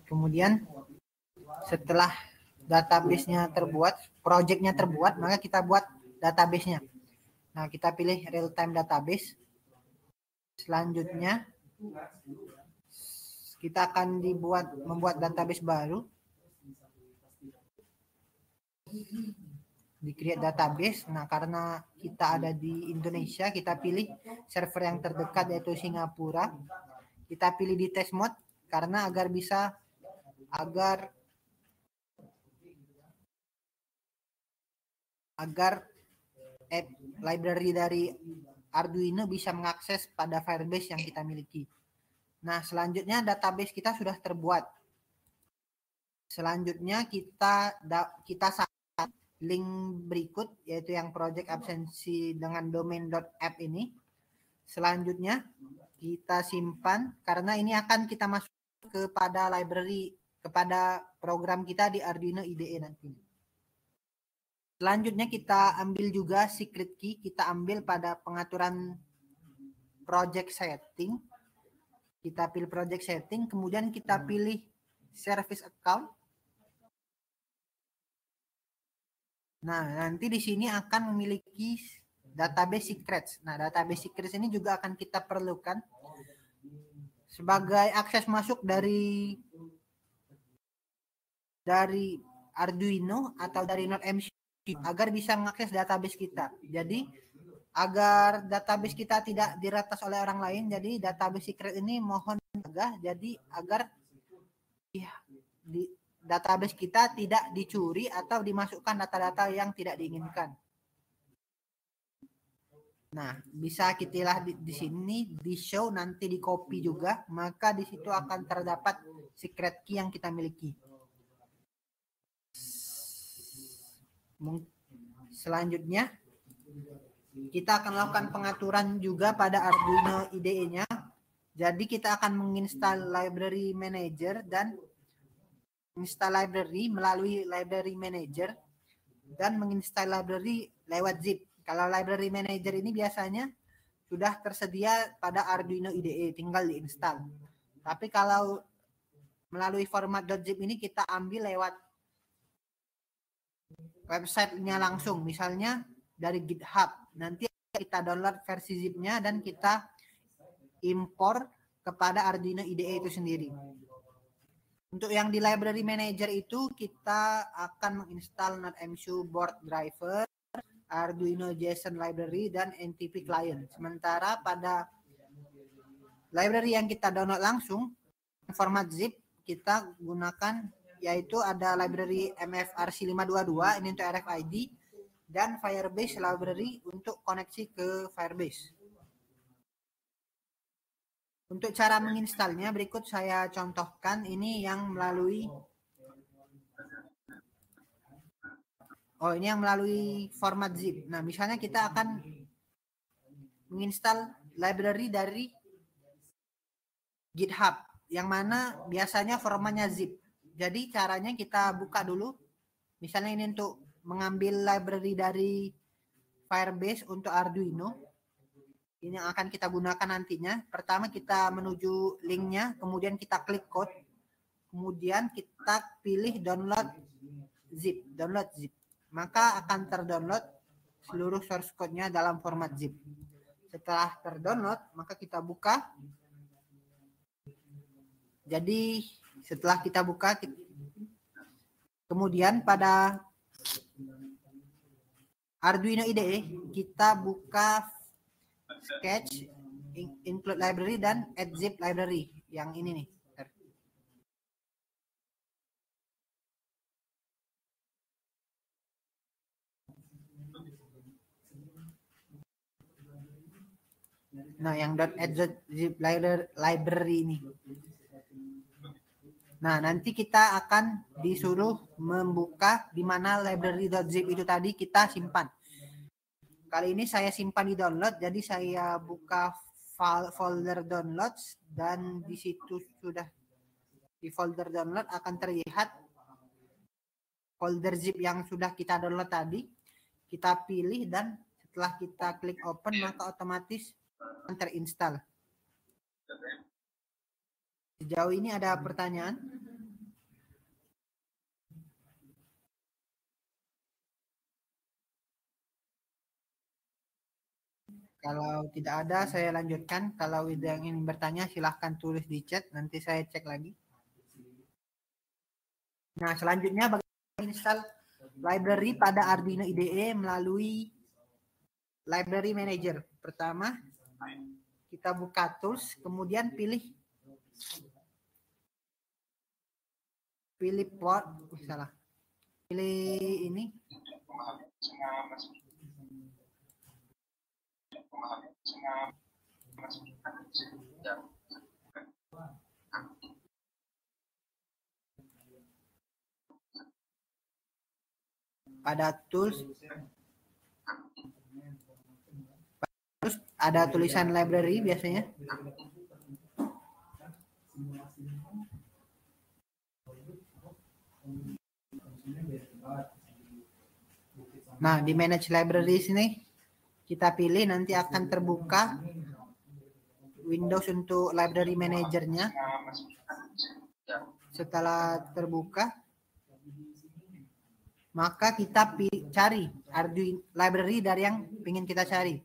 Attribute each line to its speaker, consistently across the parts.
Speaker 1: Kemudian setelah database-nya terbuat, project-nya terbuat, maka kita buat database-nya. Nah, kita pilih real time database. Selanjutnya kita akan membuat database baru. Di create database. Nah, karena kita ada di Indonesia, kita pilih server yang terdekat yaitu Singapura. Kita pilih di test mode karena agar library dari Arduino bisa mengakses pada Firebase yang kita miliki. Nah, selanjutnya database kita sudah terbuat. Selanjutnya kita link berikut yaitu yang project absensi dengan domain.app ini. Selanjutnya kita simpan karena ini akan kita masuk kepada library, kepada program kita di Arduino IDE nanti. Selanjutnya kita ambil juga secret key, kita ambil pada pengaturan project setting. Kita pilih project setting, kemudian kita pilih service account. Nah, nanti di sini akan memiliki database secrets. Nah, database secrets ini juga akan kita perlukan sebagai akses masuk dari Arduino atau dari NodeMCU agar bisa mengakses database kita. Jadi, agar database kita tidak diretas oleh orang lain, jadi database secret ini mohon jaga, jadi agar di database kita tidak dicuri atau dimasukkan data-data yang tidak diinginkan. Nah, bisa kita lihat di sini di show, nanti di copy juga, maka di situ akan terdapat secret key yang kita miliki. Selanjutnya kita akan lakukan pengaturan juga pada Arduino IDE-nya. Jadi kita akan menginstal library manager dan install library melalui library manager dan menginstal library lewat zip. Kalau library manager ini biasanya sudah tersedia pada Arduino IDE, tinggal diinstal. Tapi kalau melalui format .zip ini kita ambil lewat websitenya langsung, misalnya dari GitHub. Nanti kita download versi zipnya dan kita impor kepada Arduino IDE itu sendiri. Untuk yang di library manager itu kita akan menginstal NodeMCU board driver, Arduino JSON library, dan NTP client. Sementara pada library yang kita download langsung, format zip, kita gunakan yaitu ada library MFRC522, ini untuk RFID, dan Firebase library untuk koneksi ke Firebase. Untuk cara menginstalnya berikut saya contohkan, ini yang melalui format zip. Nah, misalnya kita akan menginstal library dari GitHub yang mana biasanya formatnya zip. Jadi caranya kita buka dulu. Misalnya ini untuk mengambil library dari Firebase untuk Arduino. Ini yang akan kita gunakan nantinya. Pertama kita menuju linknya, kemudian kita klik code, kemudian kita pilih download zip. Maka akan terdownload seluruh source code-nya dalam format zip. Setelah terdownload, maka kita buka. Jadi setelah kita buka, kemudian pada Arduino IDE kita buka Sketch, include library, dan add zip library yang ini nih. Nah, yang add zip library ini. Nah, nanti kita akan disuruh membuka di mana library.zip itu tadi kita simpan. Kali ini saya simpan di download, jadi saya buka folder downloads dan di situ sudah di folder download akan terlihat folder zip yang sudah kita download tadi. Kita pilih dan setelah kita klik open maka otomatis akan terinstall. Sejauh ini ada pertanyaan? Kalau tidak ada, saya lanjutkan. Kalau ada yang ingin bertanya, silahkan tulis di chat. Nanti saya cek lagi. Nah, selanjutnya bagaimana install library pada Arduino IDE melalui Library Manager. Pertama, kita buka tools, kemudian pilih port, salah. Pilih ini. Pada tools terus ada tulisan library biasanya. Nah, di manage library sini kita pilih, nanti akan terbuka Windows untuk library manajernya. Setelah terbuka, maka kita cari Arduino library dari yang ingin kita cari.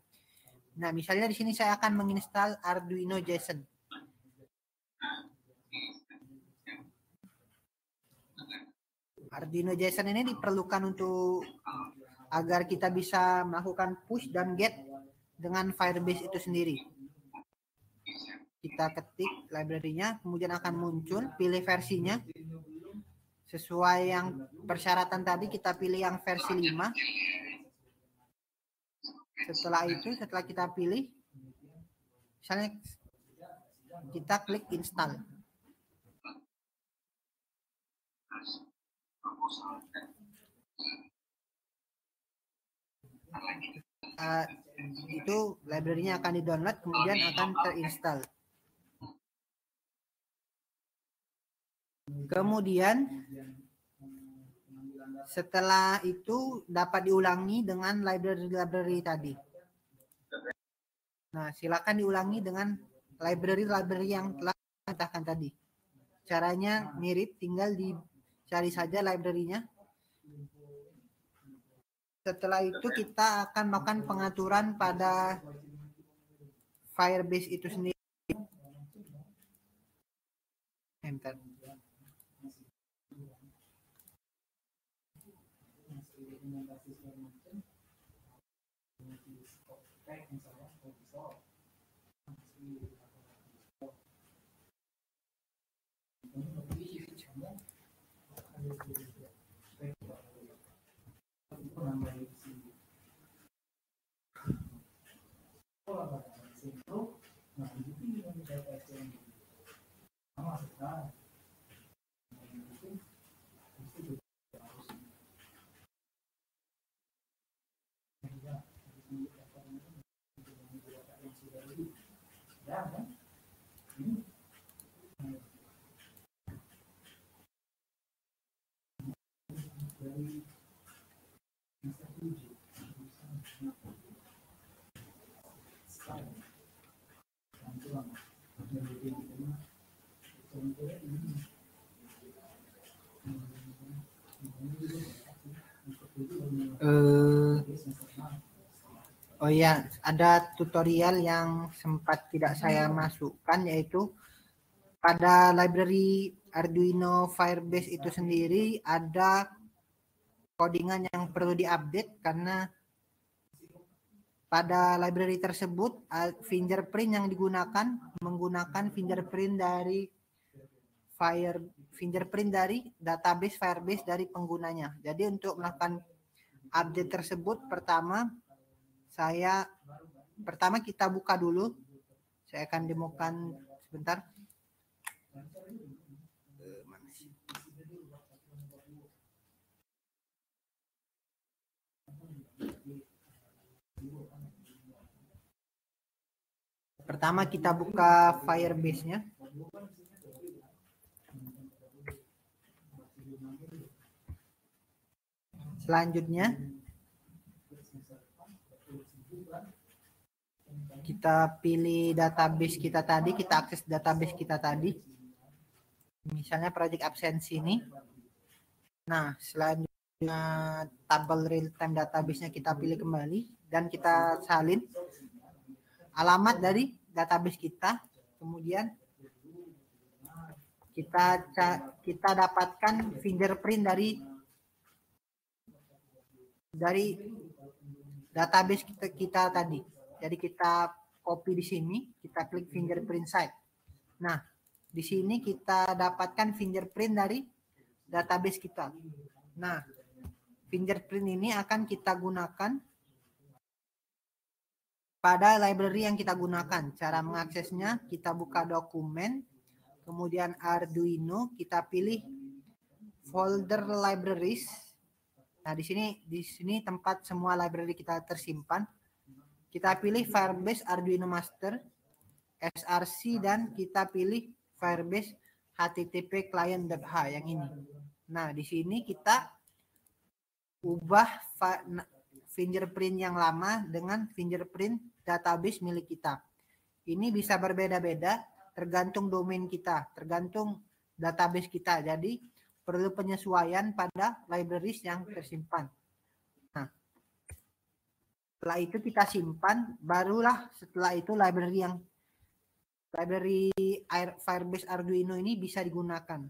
Speaker 1: Nah, misalnya di sini saya akan menginstal Arduino JSON. Arduino JSON ini diperlukan untuk agar kita bisa melakukan push dan get dengan Firebase itu sendiri. Kita ketik library-nya, kemudian akan muncul, pilih versinya. Sesuai yang persyaratan tadi, kita pilih yang versi 5. Setelah itu, setelah kita pilih, misalnya kita klik install. Itu library-nya akan di-download, kemudian akan terinstall. Kemudian setelah itu dapat diulangi dengan library tadi. Nah, silakan diulangi dengan library yang telah ditambahkan tadi. Caranya mirip, tinggal dicari saja library-nya. Setelah itu kita akan melakukan pengaturan pada Firebase itu sendiri. Enter. Oh ya, ada tutorial yang sempat tidak saya masukkan, yaitu pada library Arduino Firebase itu sendiri ada codingan yang perlu diupdate, karena pada library tersebut fingerprint yang digunakan menggunakan fingerprint dari database Firebase dari penggunanya. Jadi untuk melakukan update tersebut, pertama kita buka dulu. Saya akan demokan sebentar. Pertama kita buka Firebase-nya. Selanjutnya kita pilih database kita tadi, kita akses database kita tadi. Misalnya project absensi ini. Nah, selanjutnya tabel real time database-nya kita pilih kembali dan kita salin alamat dari database kita. Kemudian kita dapatkan fingerprint dari database kita tadi. Jadi kita copy di sini, kita klik fingerprint site. Nah, di sini kita dapatkan fingerprint dari database kita. Nah, fingerprint ini akan kita gunakan pada library yang kita gunakan. Cara mengaksesnya, kita buka dokumen, kemudian Arduino, kita pilih folder libraries. Nah, di sini tempat semua library kita tersimpan. Kita pilih Firebase Arduino Master, SRC, dan kita pilih Firebase HTTP client.h yang ini. Nah, di sini kita ubah fingerprint yang lama dengan fingerprint database milik kita. Ini bisa berbeda-beda tergantung domain kita, tergantung database kita. Jadi perlu penyesuaian pada libraries yang tersimpan. Nah, setelah itu kita simpan, barulah setelah itu library Firebase Arduino ini bisa digunakan.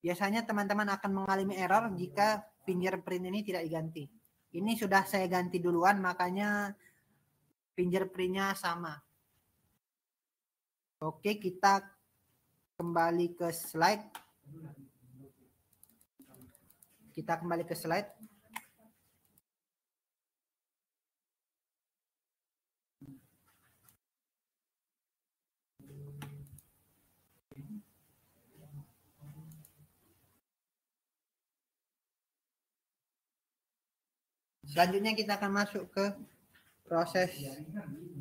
Speaker 1: Biasanya teman-teman akan mengalami error jika fingerprint ini tidak diganti. Ini sudah saya ganti duluan, makanya fingerprintnya sama. Oke, kita kembali ke slide. Selanjutnya kita akan masuk ke proses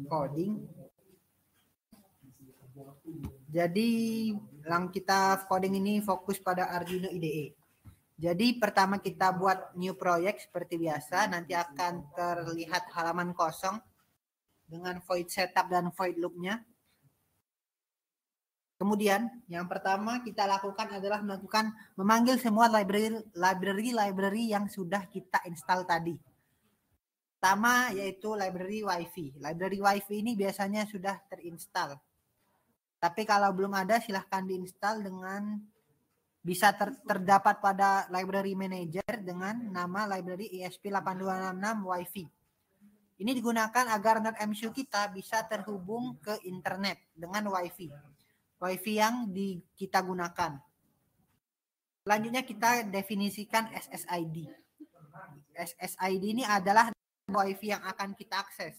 Speaker 1: coding. Jadi yang kita coding ini fokus pada Arduino IDE. Jadi pertama kita buat new project seperti biasa. Nanti akan terlihat halaman kosong dengan void setup dan void loop-nya. Kemudian yang pertama kita lakukan adalah memanggil semua library yang sudah kita install tadi. Pertama yaitu library Wi-Fi. Library Wi-Fi ini biasanya sudah terinstall. Tapi kalau belum ada silahkan diinstal dengan bisa terdapat pada library manager dengan nama library ESP8266 Wi-Fi. Ini digunakan agar NetMCU kita bisa terhubung ke internet dengan Wi-Fi. Wi-Fi yang kita gunakan. Selanjutnya kita definisikan SSID. SSID ini adalah Wi-Fi yang akan kita akses.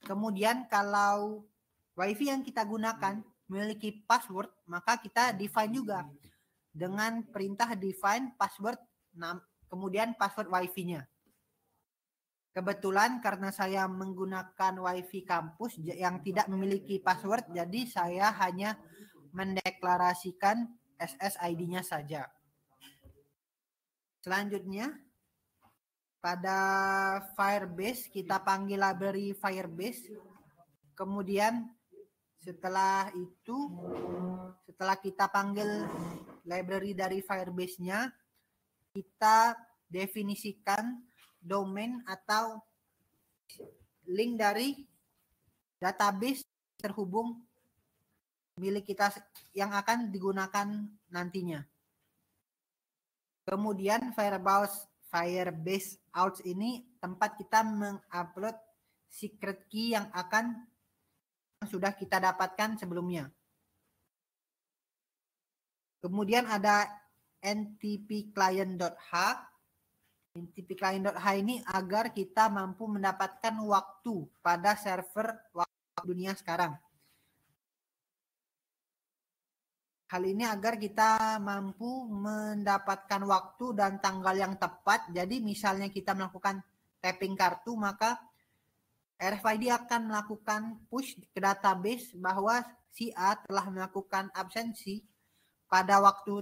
Speaker 1: Kemudian kalau Wi-Fi yang kita gunakan memiliki password, maka kita define juga dengan perintah define password, kemudian password Wi-Fi-nya. Kebetulan karena saya menggunakan Wi-Fi kampus yang tidak memiliki password, jadi saya hanya mendeklarasikan SSID-nya saja. Selanjutnya, pada Firebase kita panggil library Firebase. Kemudian setelah kita panggil library dari Firebase-nya, kita definisikan domain atau link dari database terhubung milik kita yang akan digunakan nantinya. Kemudian Firebase out ini tempat kita mengupload secret key yang sudah kita dapatkan sebelumnya. Kemudian ada NTP client.h. NTP client.h ini agar kita mampu mendapatkan waktu pada server waktu dunia sekarang. Hal ini agar kita mampu mendapatkan waktu dan tanggal yang tepat. Jadi misalnya kita melakukan tapping kartu, maka RFID akan melakukan push ke database bahwa si A telah melakukan absensi pada waktu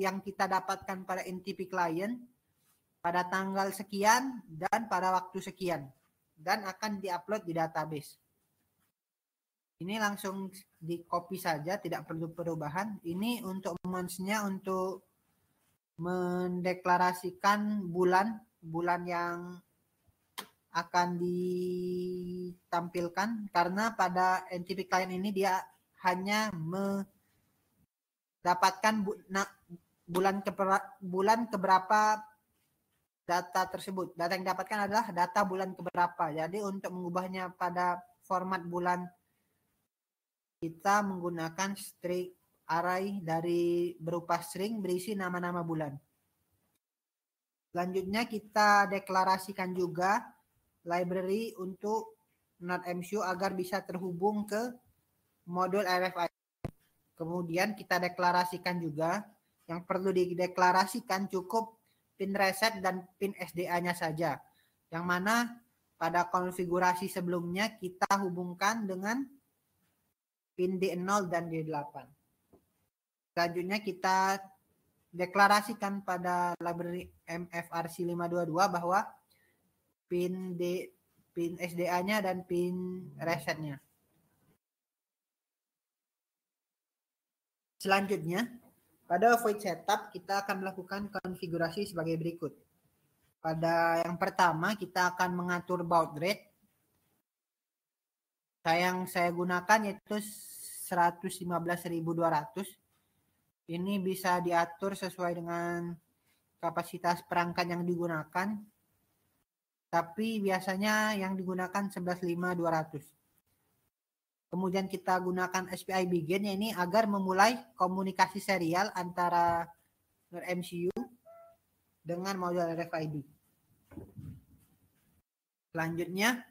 Speaker 1: yang kita dapatkan pada NTP client pada tanggal sekian dan pada waktu sekian, dan akan diupload di database. Ini langsung di copy saja, tidak perlu perubahan. Ini untuk months-nya untuk mendeklarasikan bulan yang akan ditampilkan, karena pada NTP client ini dia hanya mendapatkan bulan keberapa data tersebut. Data yang didapatkan adalah data bulan keberapa. Jadi untuk mengubahnya pada format bulan, kita menggunakan string array dari berupa string berisi nama-nama bulan. Selanjutnya kita deklarasikan juga library untuk NodeMCU agar bisa terhubung ke modul RFID. Kemudian kita deklarasikan juga, yang perlu dideklarasikan cukup pin reset dan pin SDA-nya saja. Yang mana pada konfigurasi sebelumnya kita hubungkan dengan pin D0 dan D8. Selanjutnya kita deklarasikan pada library MFRC 522 bahwa pin SDA-nya dan pin resetnya. Selanjutnya, pada void setup kita akan melakukan konfigurasi sebagai berikut. Pada yang pertama kita akan mengatur baud rate. Yang saya gunakan yaitu 115.200. Ini bisa diatur sesuai dengan kapasitas perangkat yang digunakan. Tapi biasanya yang digunakan 11.5.200. Kemudian kita gunakan SPI begin ini agar memulai komunikasi serial antara MCU dengan modul RFID. Selanjutnya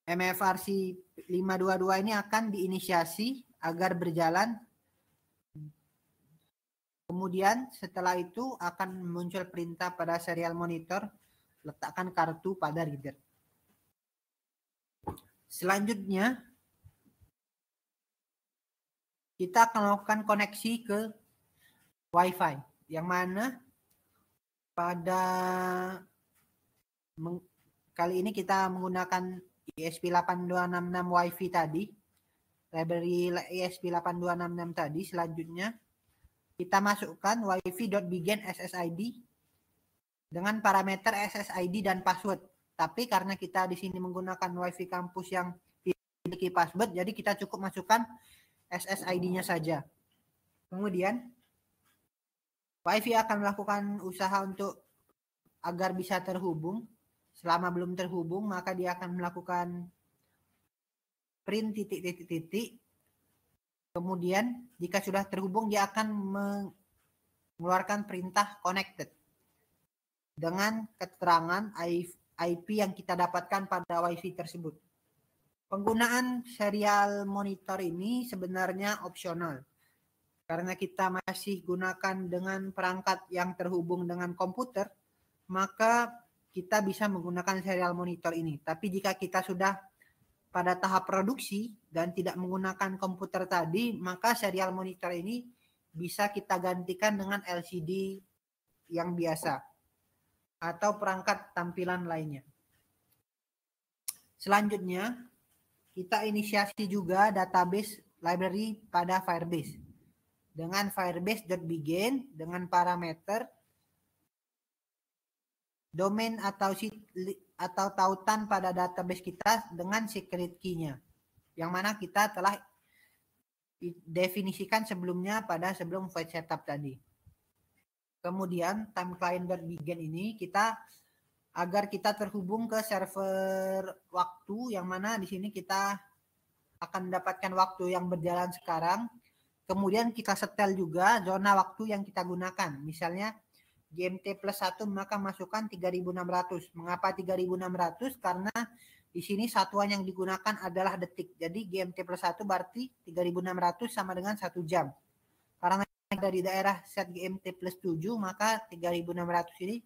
Speaker 1: MFRC 522 ini akan diinisiasi agar berjalan. Kemudian setelah itu akan muncul perintah pada serial monitor, letakkan kartu pada reader. Selanjutnya kita akan melakukan koneksi ke Wi-Fi, yang mana pada kali ini kita menggunakan ESP8266 Wi-Fi tadi, library ESP8266 tadi. Selanjutnya kita masukkan wifi.begin SSID dengan parameter SSID dan password. Tapi karena kita di sini menggunakan Wi-Fi kampus yang memiliki password, jadi kita cukup masukkan SSID-nya saja. Kemudian Wi-Fi akan melakukan usaha untuk agar bisa terhubung. Selama belum terhubung, maka dia akan melakukan print titik-titik-titik. Kemudian jika sudah terhubung, dia akan mengeluarkan perintah connected dengan keterangan IP yang kita dapatkan pada Wi-Fi tersebut. Penggunaan serial monitor ini sebenarnya opsional. Karena kita masih gunakan dengan perangkat yang terhubung dengan komputer, maka kita bisa menggunakan serial monitor ini. Tapi jika kita sudah pada tahap produksi dan tidak menggunakan komputer tadi, maka serial monitor ini bisa kita gantikan dengan LCD yang biasa atau perangkat tampilan lainnya. Selanjutnya, kita inisiasi juga database library pada Firebase. Dengan firebase.begin dengan parameter domain atau tautan pada database kita dengan secret key-nya, yang mana kita telah definisikan sebelumnya pada sebelum void setup tadi. Kemudian time client.begin ini agar kita terhubung ke server waktu, yang mana di sini kita akan mendapatkan waktu yang berjalan sekarang. Kemudian kita setel juga zona waktu yang kita gunakan. Misalnya GMT plus 1, maka masukkan 3600. Mengapa 3600? Karena di sini satuan yang digunakan adalah detik. Jadi GMT plus 1 berarti 3600 sama dengan 1 jam. Karena dari daerah set GMT plus 7, maka 3600 ini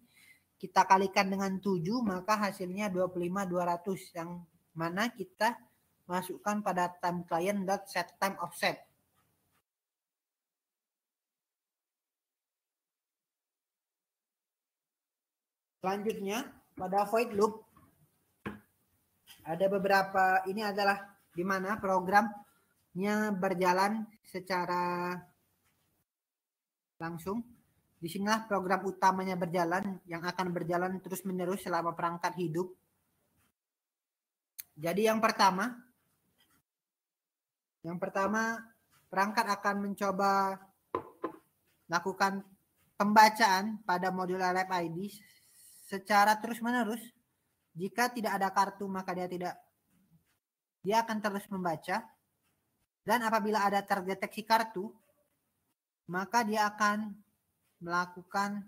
Speaker 1: kita kalikan dengan 7, maka hasilnya 25.200, yang mana kita masukkan pada time client.set time offset. Selanjutnya pada void loop ada beberapa, ini adalah di mana programnya berjalan secara langsung. Disinilah program utamanya berjalan, yang akan berjalan terus-menerus selama perangkat hidup. Jadi yang pertama perangkat akan mencoba lakukan pembacaan pada modul RFID secara terus-menerus. Jika tidak ada kartu maka dia akan terus membaca. Dan apabila ada terdeteksi kartu, maka dia akan melakukan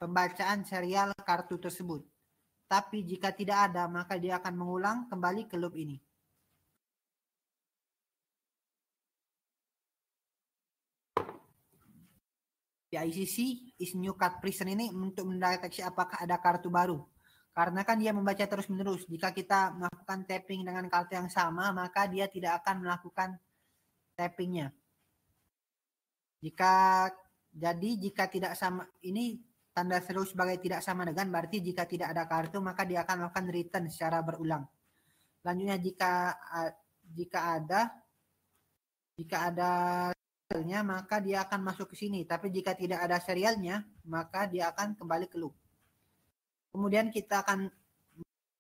Speaker 1: pembacaan serial kartu tersebut. Tapi jika tidak ada, maka dia akan mengulang kembali ke loop ini. PICC is new card prison ini untuk mendeteksi apakah ada kartu baru. Karena kan dia membaca terus-menerus. Jika kita melakukan tapping dengan kartu yang sama, maka dia tidak akan melakukan tappingnya. Jika tidak sama, ini tanda seru sebagai tidak sama dengan, berarti jika tidak ada kartu maka dia akan melakukan return secara berulang. Selanjutnya jika ada serialnya maka dia akan masuk ke sini, tapi jika tidak ada serialnya maka dia akan kembali ke loop. Kemudian kita akan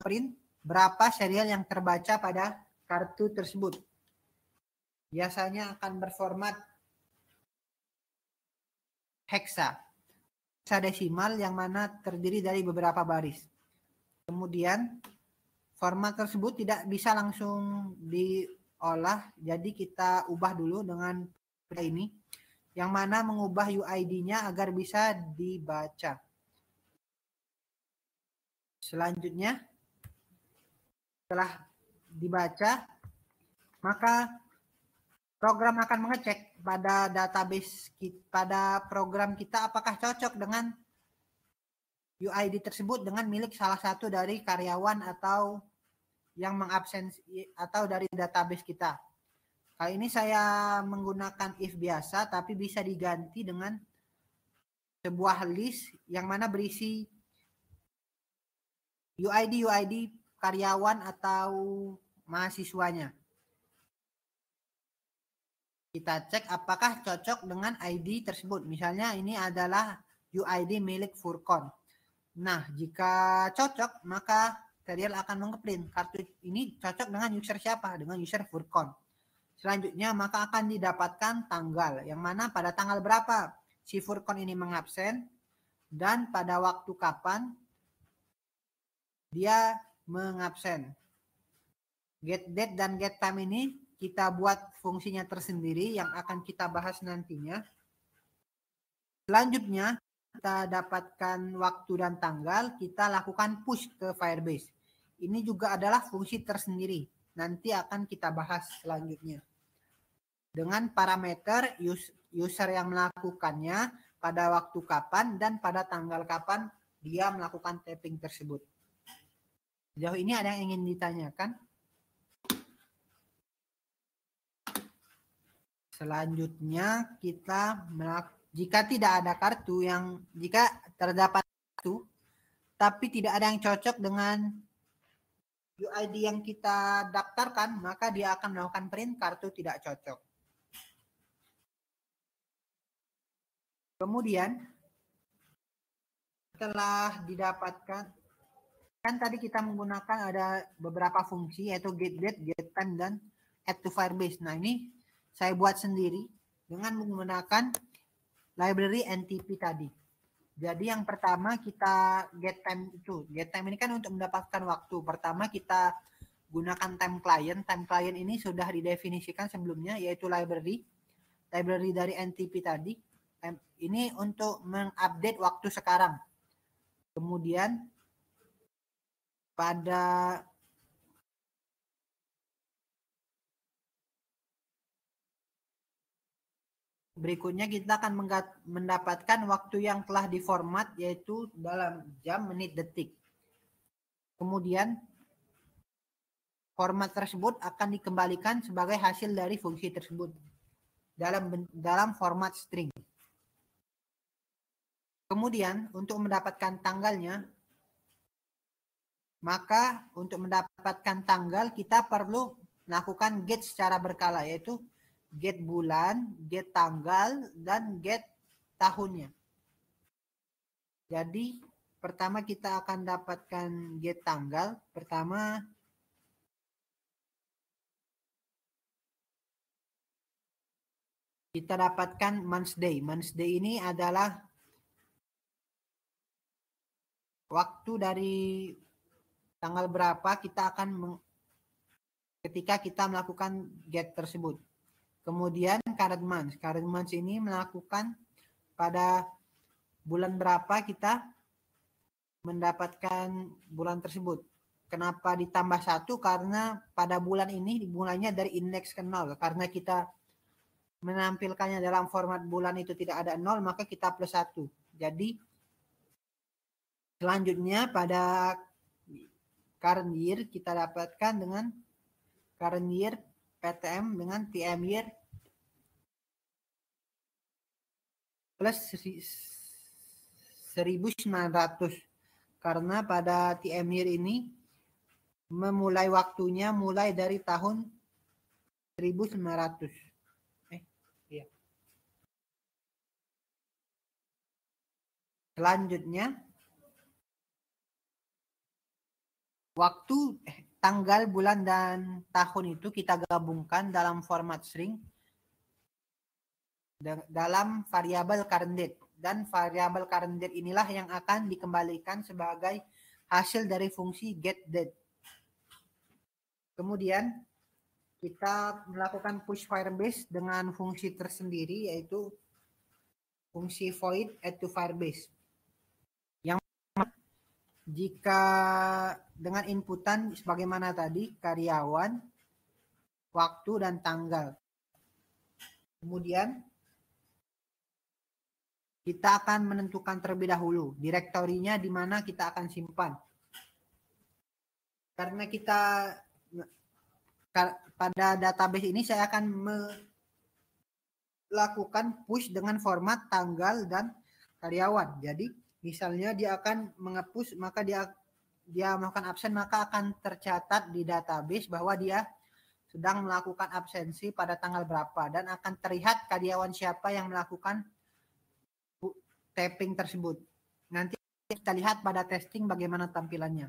Speaker 1: print berapa serial yang terbaca pada kartu tersebut. Biasanya akan berformat heksadesimal yang mana terdiri dari beberapa baris. Kemudian format tersebut tidak bisa langsung diolah, jadi kita ubah dulu dengan ini, yang mana mengubah UID-nya agar bisa dibaca. Selanjutnya, setelah dibaca, maka program akan mengecek pada database, pada program kita apakah cocok dengan UID tersebut dengan milik salah satu dari karyawan atau yang mengabsen atau dari database kita. Kali ini saya menggunakan if biasa, tapi bisa diganti dengan sebuah list yang mana berisi UID karyawan atau mahasiswanya. Kita cek apakah cocok dengan ID tersebut. Misalnya ini adalah UID milik Furqon. Nah, jika cocok, maka serial akan mengeprint kartu ini cocok dengan user siapa? Dengan user Furqon. Selanjutnya, maka akan didapatkan tanggal, yang mana pada tanggal berapa si Furqon ini mengabsen dan pada waktu kapan dia mengabsen. Get date dan get time ini kita buat fungsinya tersendiri yang akan kita bahas nantinya. Selanjutnya, kita dapatkan waktu dan tanggal, kita lakukan push ke Firebase. Ini juga adalah fungsi tersendiri. Nanti akan kita bahas selanjutnya. Dengan parameter user yang melakukannya, pada waktu kapan, dan pada tanggal kapan dia melakukan tapping tersebut. Sejauh ini ada yang ingin ditanyakan? Selanjutnya jika tidak ada kartu jika terdapat kartu tapi tidak ada yang cocok dengan UID yang kita daftarkan, maka dia akan melakukan print kartu tidak cocok. Kemudian setelah didapatkan, kan tadi kita menggunakan ada beberapa fungsi yaitu get date, get time, dan add to Firebase. Nah, ini saya buat sendiri dengan menggunakan library NTP tadi. Jadi yang pertama kita get time itu. Get time ini kan untuk mendapatkan waktu. Pertama kita gunakan time client. Time client ini sudah didefinisikan sebelumnya yaitu library dari NTP tadi. Ini untuk mengupdate waktu sekarang. Kemudian pada berikutnya kita akan mendapatkan waktu yang telah diformat yaitu dalam jam, menit, detik. Kemudian format tersebut akan dikembalikan sebagai hasil dari fungsi tersebut dalam format string. Kemudian untuk mendapatkan tanggalnya, maka untuk mendapatkan mendapatkan tanggal, kita perlu melakukan get secara berkala, yaitu get bulan, get tanggal, dan get tahunnya. Jadi pertama kita akan dapatkan get tanggal. Pertama kita dapatkan month day. Month day ini adalah waktu dari tanggal berapa kita akan ketika kita melakukan get tersebut. Kemudian current month. Current month ini melakukan pada bulan berapa kita mendapatkan bulan tersebut. Kenapa ditambah 1? Karena pada bulan ini dimulainya dari indeks ke 0. Karena kita menampilkannya dalam format bulan itu tidak ada 0, maka kita plus 1. Jadi selanjutnya pada current year kita dapatkan dengan current year PTM dengan TM year plus 1900. Karena pada TM year ini memulai waktunya mulai dari tahun 1900. Iya. Selanjutnya waktu tanggal, bulan, dan tahun itu kita gabungkan dalam format string dalam variabel current date. Dan variabel current date inilah yang akan dikembalikan sebagai hasil dari fungsi getDate. Kemudian kita melakukan push Firebase dengan fungsi tersendiri, yaitu fungsi void add to Firebase. Yang jika dengan inputan sebagaimana tadi, karyawan, waktu, dan tanggal. Kemudian kita akan menentukan terlebih dahulu direktorinya di mana kita akan simpan. Karena kita pada database ini saya akan melakukan push dengan format tanggal dan karyawan. Jadi misalnya dia akan mengepus, maka dia melakukan absen, maka akan tercatat di database bahwa dia sedang melakukan absensi pada tanggal berapa, dan akan terlihat karyawan siapa yang melakukan tapping tersebut. Nanti kita lihat pada testing bagaimana tampilannya.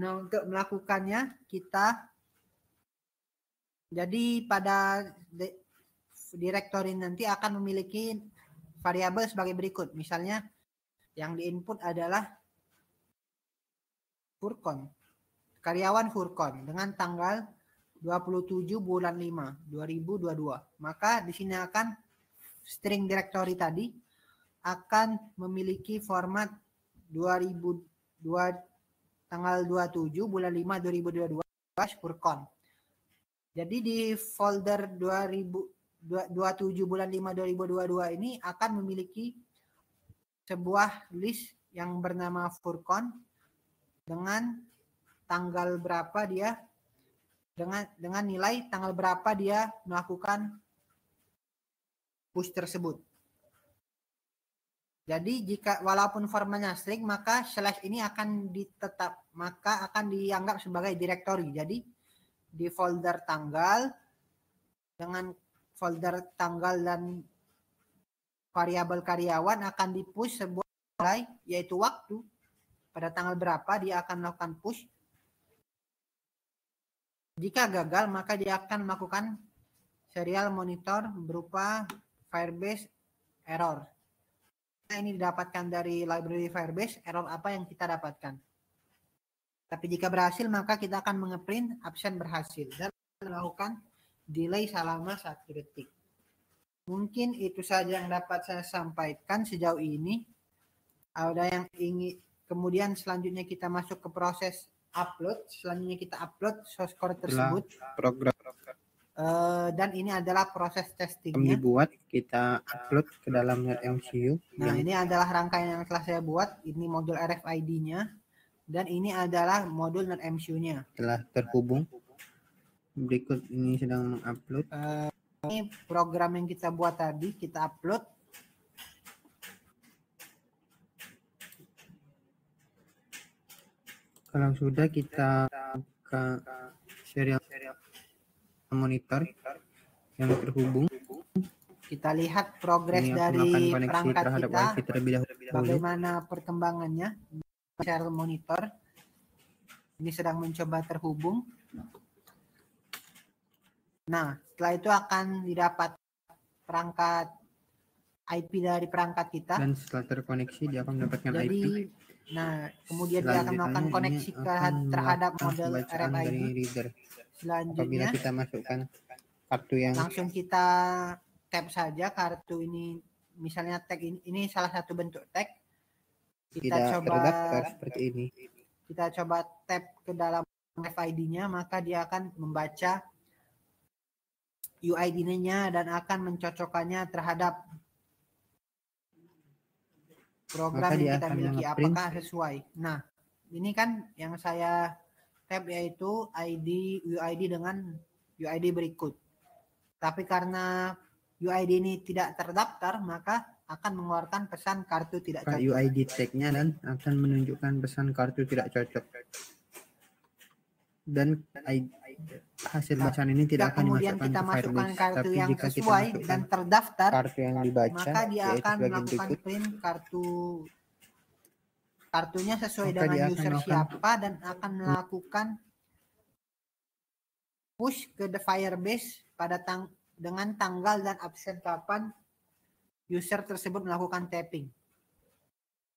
Speaker 1: Nah, untuk melakukannya kita jadi pada directory nanti akan memiliki variabel sebagai berikut. Misalnya yang diinput adalah Furkon. Karyawan Furkon dengan tanggal 27 bulan 5 2022. Maka di sini akan string directory tadi akan memiliki format 2002 tanggal 27 bulan 5 2022 Furkon. Jadi di folder 27 bulan 5 2022 ini akan memiliki sebuah list yang bernama Furkon dengan tanggal berapa dia dengan nilai tanggal berapa dia melakukan push tersebut. Jadi jika walaupun formatnya string, maka slash ini akan dianggap sebagai directory. Jadi di folder tanggal dengan folder tanggal dan variabel karyawan akan di-push sebuah nilai, yaitu waktu. Pada tanggal berapa dia akan melakukan push. Jika gagal, maka dia akan melakukan serial monitor berupa Firebase error. Ini didapatkan dari library Firebase, error apa yang kita dapatkan. Tapi jika berhasil, maka kita akan mengeprint absen berhasil dan melakukan delay selama 1 detik. Mungkin itu saja yang dapat saya sampaikan sejauh ini. Ada yang ingin, kemudian selanjutnya kita masuk ke proses upload. Selanjutnya kita upload source code tersebut.
Speaker 2: Program
Speaker 1: dan ini adalah proses testingnya.
Speaker 2: Dibuat, kita upload ke dalam NetMCU.
Speaker 1: Nah, ini adalah rangkaian yang telah saya buat. Ini modul RFID-nya. Dan ini adalah modul NetMCU-nya.
Speaker 2: Telah terhubung. Berikut ini sedang mengupload.
Speaker 1: Ini program yang kita buat tadi, kita upload.
Speaker 2: Kalau sudah kita ke serial monitor yang terhubung.
Speaker 1: Kita lihat progres
Speaker 2: Ini aku
Speaker 1: dari
Speaker 2: melakukan koneksi
Speaker 1: perangkat
Speaker 2: terhadap
Speaker 1: kita,
Speaker 2: wifi terlebih dahulu.
Speaker 1: bagaimana perkembangannya. Share monitor ini sedang mencoba terhubung. Nah, setelah itu akan didapat perangkat IP dari perangkat kita.
Speaker 2: Dan setelah terkoneksi dia akan mendapatkan
Speaker 1: Jadi,
Speaker 2: IP.
Speaker 1: nah, kemudian dia akan melakukan koneksi terhadap model
Speaker 2: bacaan
Speaker 1: RFID.
Speaker 2: dari reader. Apabila
Speaker 1: Selanjutnya,
Speaker 2: kita masukkan kartu yang
Speaker 1: langsung kita tap saja kartu ini. Misalnya tag ini salah satu bentuk tag. Kita
Speaker 2: tidak
Speaker 1: coba
Speaker 2: terdaftar seperti ini.
Speaker 1: Kita coba tap ke dalam RFID-nya, maka dia akan membaca UID-nya dan akan mencocokkannya terhadap program
Speaker 2: Maka
Speaker 1: yang
Speaker 2: dia
Speaker 1: kita
Speaker 2: akan
Speaker 1: miliki,
Speaker 2: nge-print.
Speaker 1: apakah sesuai. Nah, ini kan yang saya tap yaitu UID dengan UID berikut. Tapi karena UID ini tidak terdaftar, maka akan mengeluarkan pesan kartu tidak cocok.
Speaker 2: UID tag-nya dan akan menunjukkan pesan kartu tidak cocok. Dan hasil bacaan ini tidak akan
Speaker 1: kemudian
Speaker 2: dimasukkan
Speaker 1: kita
Speaker 2: ke
Speaker 1: masukkan
Speaker 2: Firebase.
Speaker 1: kartu
Speaker 2: Tapi
Speaker 1: yang
Speaker 2: jika kita
Speaker 1: sesuai
Speaker 2: masukkan
Speaker 1: dan terdaftar,
Speaker 2: kartu yang dibaca,
Speaker 1: maka dia
Speaker 2: yaitu
Speaker 1: akan
Speaker 2: sebagai
Speaker 1: melakukan
Speaker 2: berikut.
Speaker 1: print kartunya sesuai
Speaker 2: Maka
Speaker 1: dengan
Speaker 2: dia akan
Speaker 1: user
Speaker 2: melakukan
Speaker 1: siapa dan akan melakukan push ke the Firebase pada dengan tanggal dan absen kapan user tersebut melakukan tapping.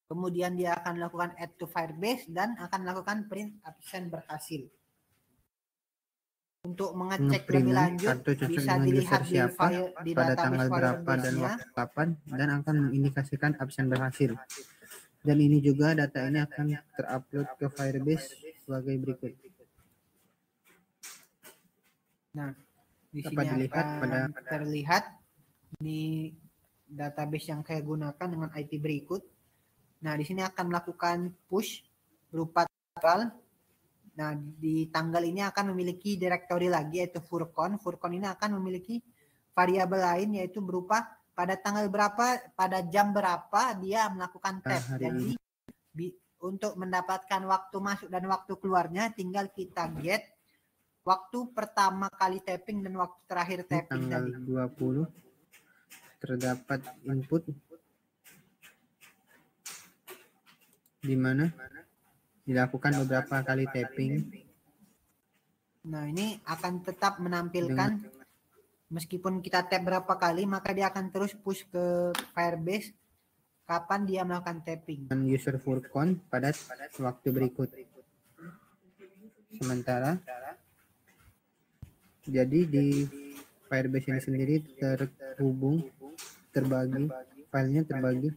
Speaker 1: Kemudian dia akan melakukan add to Firebase dan akan melakukan print absen berhasil. Untuk mengecek lebih lanjut bisa dilihat di
Speaker 2: pada
Speaker 1: database
Speaker 2: tanggal berapa dan waktu kapan dan akan mengindikasikan absen berhasil. Dan ini juga data ini akan terupload ke Firebase sebagai berikut.
Speaker 1: Nah, di
Speaker 2: dapat
Speaker 1: sini
Speaker 2: dilihat
Speaker 1: akan terlihat di database yang saya gunakan dengan IP berikut. Nah, di sini akan melakukan push berupa tanggal. Nah, di tanggal ini akan memiliki direktori lagi yaitu furcon. Furcon ini akan memiliki variabel lain yaitu berupa pada tanggal berapa, pada jam berapa dia melakukan tap. Jadi untuk mendapatkan waktu masuk dan waktu keluarnya tinggal kita get waktu pertama kali tapping dan waktu terakhir tapping
Speaker 2: tanggal
Speaker 1: tadi.
Speaker 2: 20 terdapat input di mana dilakukan beberapa kali tapping.
Speaker 1: Nah, ini akan tetap menampilkan meskipun kita tap berapa kali, maka dia akan terus push ke Firebase kapan dia melakukan tapping.
Speaker 2: Dan user furcon pada waktu berikut. Sementara jadi di Firebase ini sendiri terhubung, terbagi, filenya terbagi,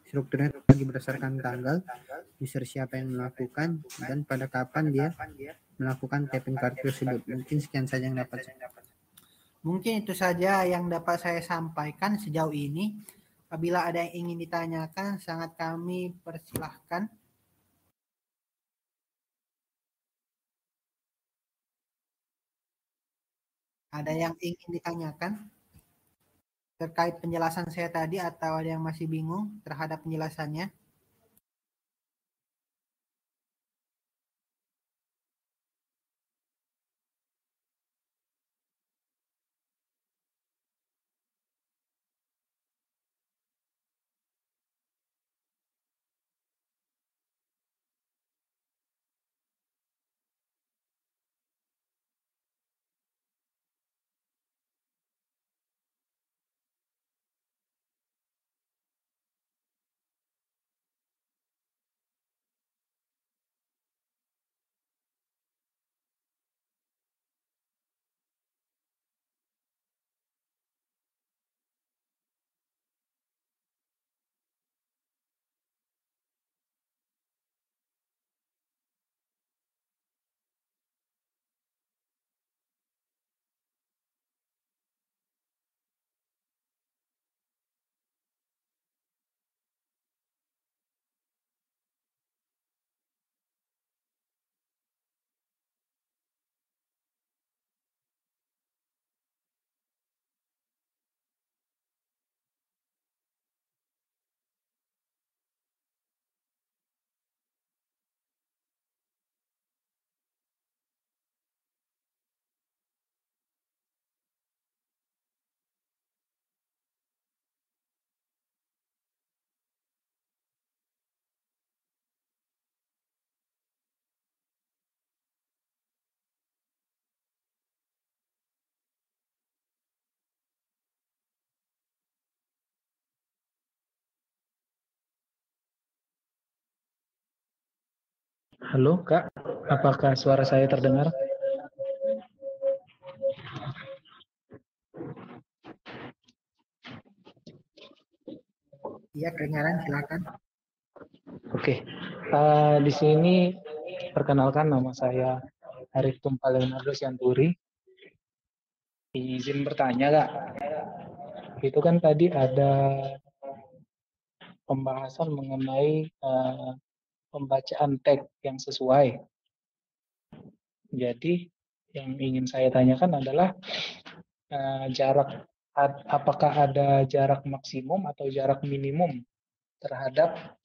Speaker 2: strukturnya terbagi berdasarkan tanggal, user siapa yang melakukan, dan pada kapan dia melakukan tapping kartu tersebut. Mungkin sekian saja yang dapat.
Speaker 1: Mungkin itu saja yang dapat saya sampaikan sejauh ini. Apabila ada yang ingin ditanyakan, sangat kami persilahkan. Ada yang ingin ditanyakan terkait penjelasan saya tadi atau ada yang masih bingung terhadap penjelasannya?
Speaker 3: Halo Kak, apakah suara saya terdengar?
Speaker 1: Iya, kedengaran, silakan.
Speaker 3: Oke, di sini perkenalkan nama saya Arif Tumpal Leonardo Sianturi. Izin bertanya Kak, itu kan tadi ada pembahasan mengenai pembacaan teks yang sesuai. Jadi yang ingin saya tanyakan adalah apakah ada jarak maksimum atau jarak minimum terhadap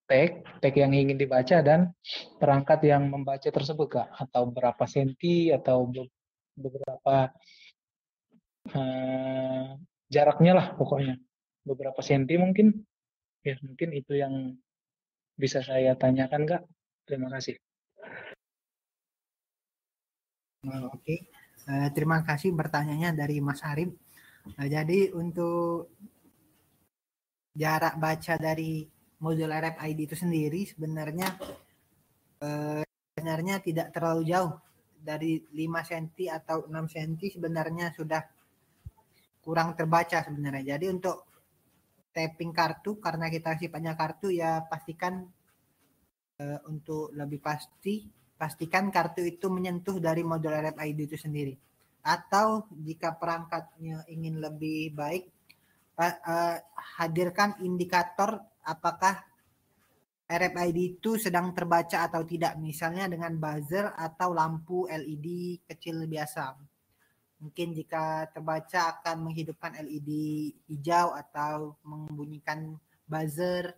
Speaker 3: teks yang ingin dibaca dan perangkat yang membaca tersebut Kak, atau berapa senti atau beberapa jaraknya lah pokoknya, beberapa senti mungkin ya, mungkin itu yang bisa saya tanyakan Kak. Terima kasih.
Speaker 1: Oke. Terima kasih bertanyanya dari Mas Arif. Jadi untuk jarak baca dari modul RFID itu sendiri sebenarnya tidak terlalu jauh. Dari 5 cm atau 6 cm sebenarnya sudah kurang terbaca sebenarnya. Jadi untuk tapping kartu, karena kita sifatnya kartu, ya pastikan untuk lebih pastikan kartu itu menyentuh dari modul RFID itu sendiri. Atau jika perangkatnya ingin lebih baik, hadirkan indikator apakah RFID itu sedang terbaca atau tidak, misalnya dengan buzzer atau lampu LED kecil biasa. Mungkin jika terbaca akan menghidupkan LED hijau atau membunyikan buzzer.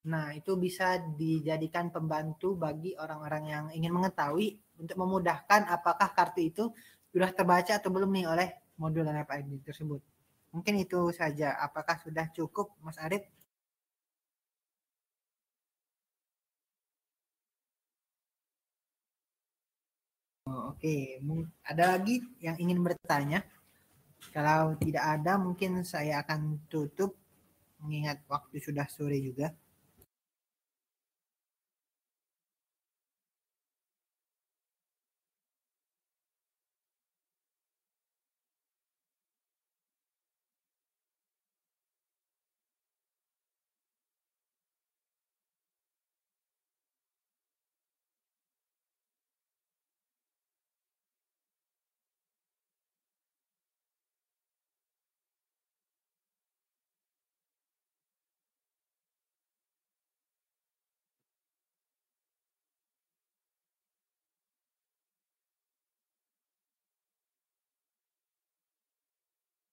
Speaker 1: Nah, itu bisa dijadikan pembantu bagi orang-orang yang ingin mengetahui untuk memudahkan apakah kartu itu sudah terbaca atau belum nih oleh modul RFID tersebut. Mungkin itu saja. Apakah sudah cukup, Mas Arif? Oke, ada lagi yang ingin bertanya? Kalau tidak ada, mungkin saya akan tutup mengingat waktu sudah sore juga.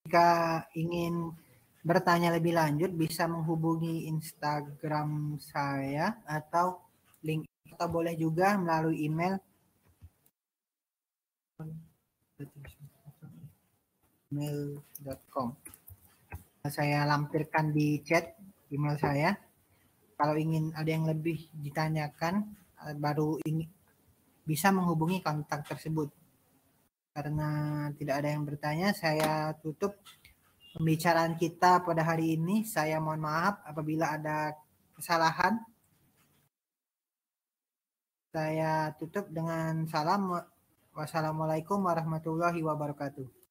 Speaker 1: Jika ingin bertanya lebih lanjut, bisa menghubungi Instagram saya atau link, atau boleh juga melalui email email.com. Saya lampirkan di chat email saya. Kalau ingin ada yang lebih ditanyakan, baru ini bisa menghubungi kontak tersebut. Karena tidak ada yang bertanya, saya tutup pembicaraan kita pada hari ini. Saya mohon maaf apabila ada kesalahan. Saya tutup dengan salam. Wassalamualaikum warahmatullahi wabarakatuh.